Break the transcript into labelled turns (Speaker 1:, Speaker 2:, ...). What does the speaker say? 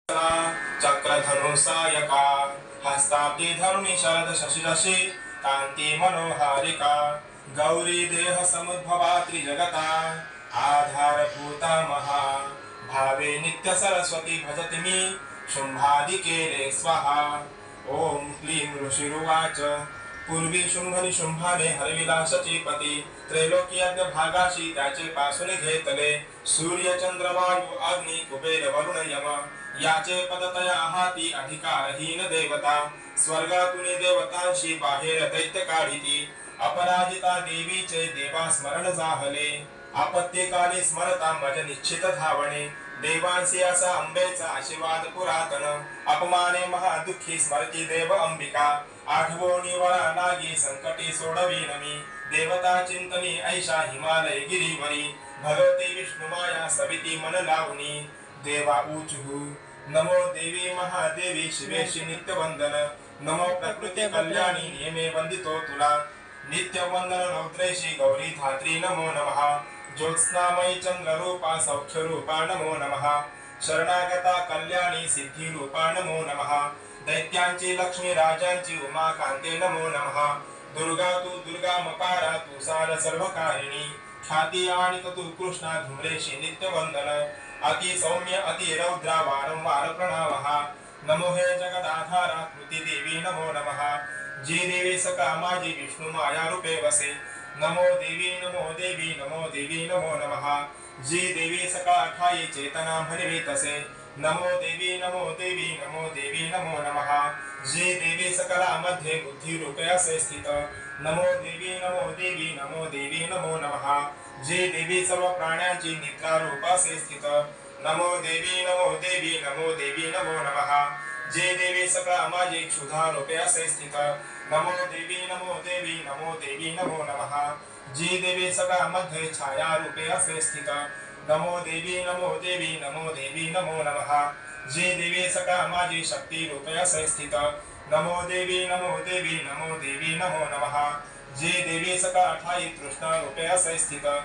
Speaker 1: चक्रधनु Sayaka हस्ताब्दी धरुणी Sharad शशिरशी कांती मनोहारिका गौरी देह समुद्भवा त्रिजगता आधारभूता महा भावे नित्य सरस्वती भजति मी शुंभादिके स्वाहा। ओम क्लीं ऋषिरुवाच पूर्वी शुंभाने हरविलासची पती त्रैलोक्यज्ञ भागाशी त्याचे पासून घेतले सूर्य चंद्र वायू अग्नी कुबेर वरुण यम याचे पदतया हाती अधिकारहीन देवता स्वर्गातून देवतांशी बाहेर दैत्य काढिती अपराजिता देवीचे देवा स्मरण जाहले आपत्तिकाली स्मरता मज निश्चित धावणे देवांसी असा अंबेचा आशीर्वाद पुरातन अपमाने महादुःखी स्मरती देव अंबिका आठवोनी वरा लागी संकटी सोडवी नमी देवता चिंतनी ऐशा हिमालय गिरीवरी भगवती विष्णु माया सविती मन लावणी देवा ऊचहु नमो देवी महादेवी शिवेशी नित्य वंदन नमो प्रकृती कल्याणी नियमे वंदितो तुला नित्य वंदन रौद्रेशी गौरी धात्री नमो नमः ज्योत्स्नामयी चंद्ररूपा सौख्यरूपा नमो नमः शरणागता कल्याणी सिद्धिरूपा नमो नमः दैत्यांची लक्ष्मी राजांची उमा कांते नमो नमः दुर्गा तू दुर्गा मकारा तू सार सर्वकारिणी ख्याती आणि तू कृष्णा धुम्रेशी नित्य वंदन अति सौम्य अति रौद्रा वारंवार प्रणवः नमो हे जगदाधारा कृती देवी नमो नमः जी देवी सका माझी विष्णु माया रूपे वसे नमो देवी नमो देवी नमो देवी नमो नमः जी देवी सका ठाई चेतना भरवी तसे नमो देवी नमो देवी नमो देवी नमो नमः जी देवी सकला मध्ये बुद्धि रूपे असे स्थित नमो देवी नमो देवी नमो देवी नमो नमः जी देवी सर्व प्राण्यांची निद्रा रूप असे स्थित नमो देवी नमो देवी नमो देवी नमो नमः जे देवी सकला माझी क्षुधा रूपे असे स्थित नमो देवी नमो देवी नमो देवी नमो नमः जी देवी सकला मध्ये छाया रूपे असे स्थित नमो देवी नमो देवी नमो देवी नमो नमः जी देवी सकला माझी शक्ती रूपे असे स्थित नमो देवी नमो देवी नमो देवी नमो नमः जी देवी सकला ठाई तृष्णा रूपे असे स्थित